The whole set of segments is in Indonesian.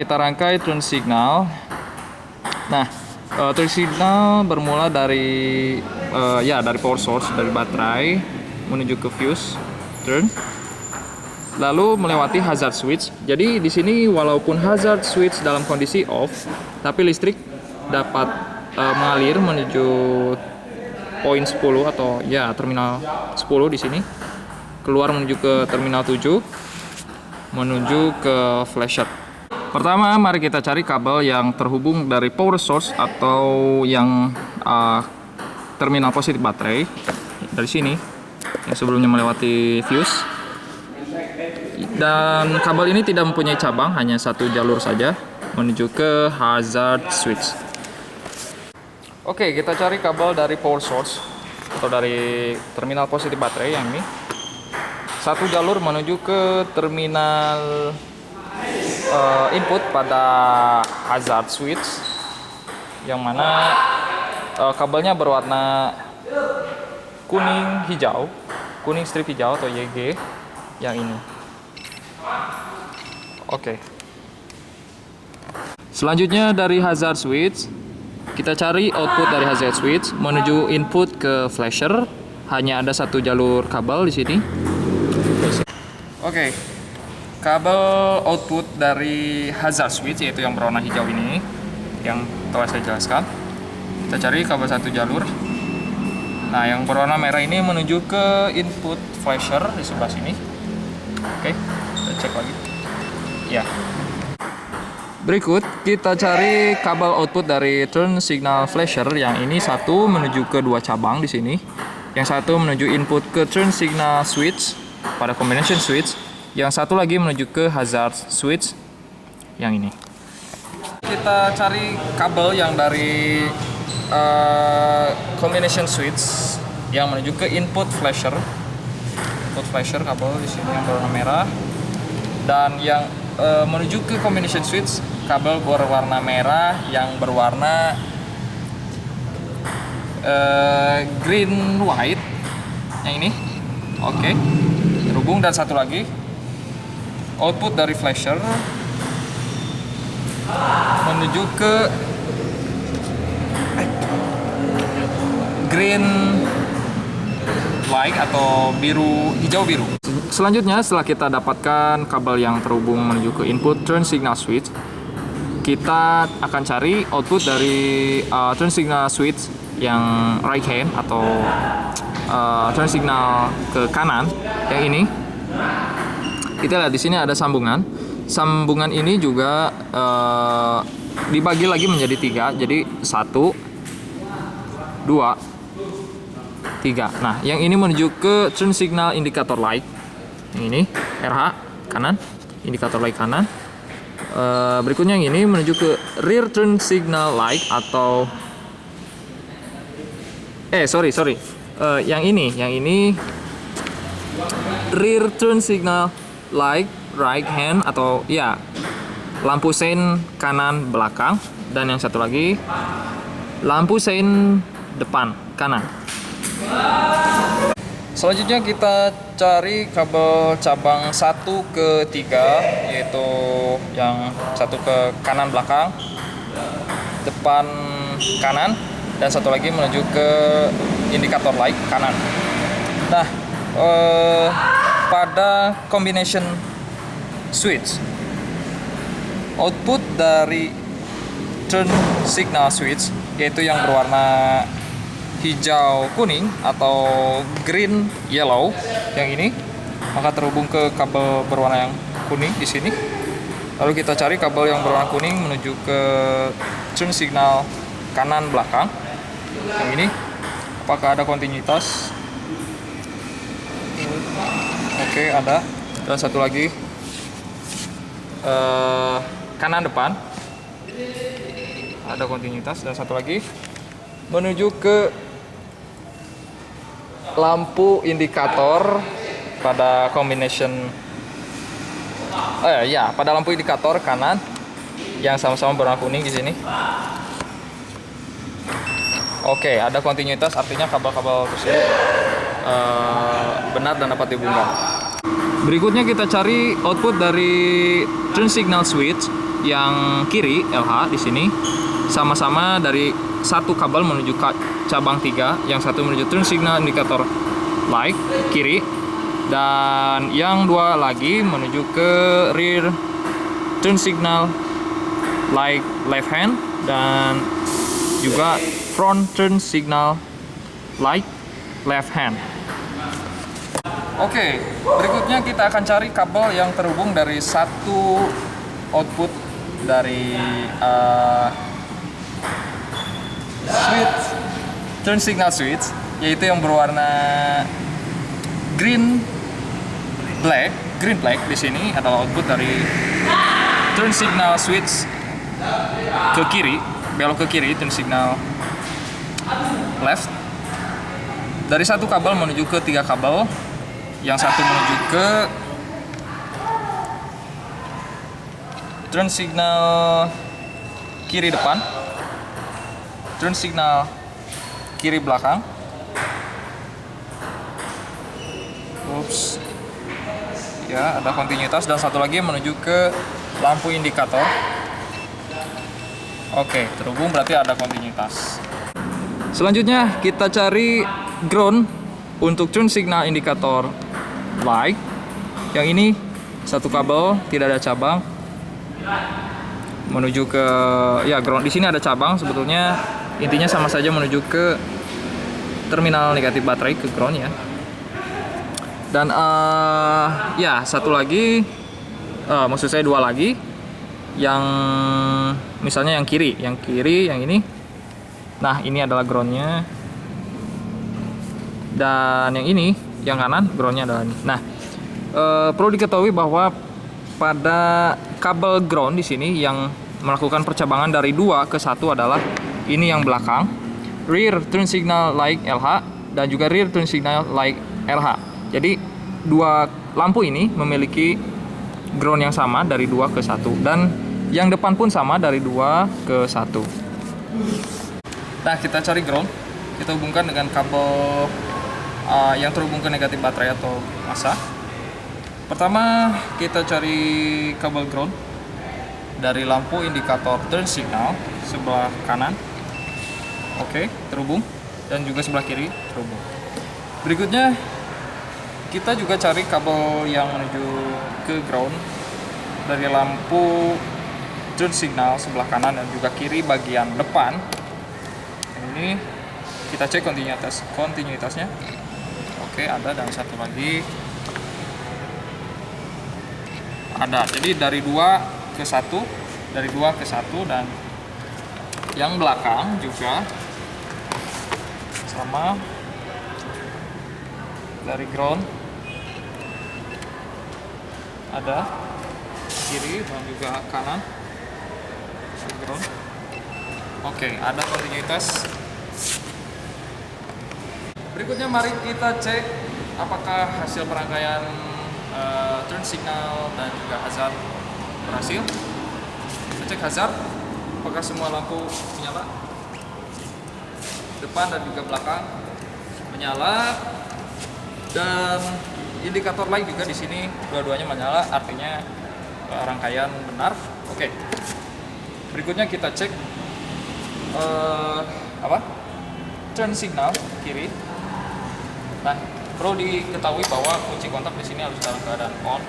Kita rangkai turn signal. Nah, turn signal bermula dari dari power source, dari baterai menuju ke fuse turn, lalu melewati hazard switch. Jadi di sini walaupun hazard switch dalam kondisi off, tapi listrik dapat mengalir menuju poin 10 atau terminal 10 di sini, keluar menuju ke terminal 7, menuju ke flasher. Pertama, mari kita cari kabel yang terhubung dari power source atau yang terminal positif baterai dari sini, yang sebelumnya melewati fuse. Dan kabel ini tidak mempunyai cabang, hanya satu jalur saja menuju ke hazard switch. Oke, kita cari kabel dari power source atau dari terminal positif baterai yang ini. Satu jalur menuju ke terminal input pada hazard switch, yang mana kabelnya berwarna kuning hijau, kuning strip hijau atau YG yang ini. Oke. Selanjutnya dari hazard switch, kita cari output dari hazard switch menuju input ke flasher. Hanya ada satu jalur kabel di sini. Oke. Kabel output dari hazard switch, yaitu yang berwarna hijau ini, yang telah saya jelaskan. Kita cari kabel satu jalur. Nah, yang berwarna merah ini menuju ke input flasher di sebelah sini. Oke, kita cek lagi. Ya. Berikut kita cari kabel output dari turn signal flasher. Yang ini satu menuju ke dua cabang di sini. Yang satu menuju input ke turn signal switch pada combination switch. Yang satu lagi menuju ke hazard switch yang ini. Kita cari kabel yang dari combination switch yang menuju ke input flasher. Input flasher kabel di sini yang berwarna merah, dan yang menuju ke combination switch kabel berwarna merah yang berwarna green white yang ini. Oke, terhubung. Dan satu lagi output dari flasher menuju ke green light atau hijau biru. Selanjutnya, setelah kita dapatkan kabel yang terhubung menuju ke input turn signal switch, kita akan cari output dari turn signal switch yang right hand atau turn signal ke kanan yang ini. Kita lihat di sini ada sambungan. Sambungan ini juga dibagi lagi menjadi 3. Jadi 1, 2, 3. Nah, yang ini menuju ke turn signal indicator light. Yang ini RH kanan, indikator light kanan. Berikutnya yang ini menuju ke rear turn signal light atau yang ini rear turn signal light right hand atau lampu sein kanan belakang. Dan yang satu lagi lampu sein depan kanan. Selanjutnya kita cari kabel cabang 1 ke 3, yaitu yang satu ke kanan belakang, depan kanan, dan satu lagi menuju ke indikator light kanan. Nah, pada combination switch, output dari turn signal switch, yaitu yang berwarna hijau kuning atau green yellow yang ini, maka terhubung ke kabel berwarna yang kuning di sini. Lalu kita cari kabel yang berwarna kuning menuju ke turn signal kanan belakang yang ini. Apakah ada kontinuitas? Oke, ada. Dan satu lagi kanan depan, ada kontinuitas. Dan satu lagi menuju ke lampu indikator pada combination pada lampu indikator kanan yang sama-sama berwarna kuning di sini. Oke, ada kontinuitas, artinya kabel-kabel tersebut benar dan dapat dihubungkan. Berikutnya kita cari output dari turn signal switch yang kiri LH di sini sama-sama dari satu kabel menuju cabang 3, yang satu menuju turn signal indikator light kiri, dan yang dua lagi menuju ke rear turn signal light left hand, dan juga front turn signal light left hand. Oke, berikutnya kita akan cari kabel yang terhubung dari satu output dari switch turn signal switch, yaitu yang berwarna green black di sini adalah output dari turn signal switch ke kiri, belok ke kiri turn signal left. Dari satu kabel menuju ke 3 kabel, yang satu menuju ke turn signal kiri depan, turn signal kiri belakang. Ups. Ya, ada kontinuitas, dan satu lagi menuju ke lampu indikator. Oke, terhubung, berarti ada kontinuitas. Selanjutnya kita cari ground untuk turn signal indikator light. Yang ini satu kabel, tidak ada cabang, menuju ke ground. Di sini ada cabang, sebetulnya intinya sama saja, menuju ke terminal negatif baterai, ke ground ya. Dan satu lagi, maksud saya 2 lagi, yang misalnya yang kiri yang ini. Nah, ini adalah groundnya, dan yang ini yang kanan groundnya adalah ini. Nah, perlu diketahui bahwa pada kabel ground di sini yang melakukan percabangan dari 2 ke 1 adalah ini yang belakang, rear turn signal light LH, dan juga rear turn signal light LH. Jadi 2 lampu ini memiliki ground yang sama dari 2 ke 1, dan yang depan pun sama dari 2 ke 1. Nah, kita cari ground, kita hubungkan dengan kabel yang terhubung ke negatif baterai atau massa. Pertama, kita cari kabel ground dari lampu indikator turn signal sebelah kanan. Oke, terhubung, dan juga sebelah kiri terhubung. Berikutnya, kita juga cari kabel yang menuju ke ground dari lampu turn signal sebelah kanan dan juga kiri bagian depan. Ini kita cek kontinuitasnya. Oke, ada, dan satu lagi ada. Jadi dari 2 ke 1, dan yang belakang juga sama, dari ground ada, kiri dan juga kanan ground. Oke, ada kontinuitas. Berikutnya mari kita cek apakah hasil perangkaian turn signal dan juga hazard berhasil. Kita cek hazard, apakah semua lampu menyala, depan dan juga belakang menyala, dan indikator light juga di sini dua-duanya menyala, artinya rangkaian benar. Oke. Berikutnya kita cek turn signal kiri. Nah, perlu diketahui bahwa kunci kontak di sini harus dalam keadaan on.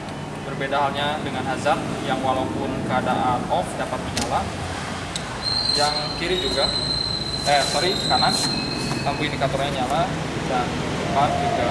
Berbeda halnya dengan hazard yang walaupun keadaan off dapat menyala. Yang kiri juga, kanan, lampu indikatornya nyala, dan depan juga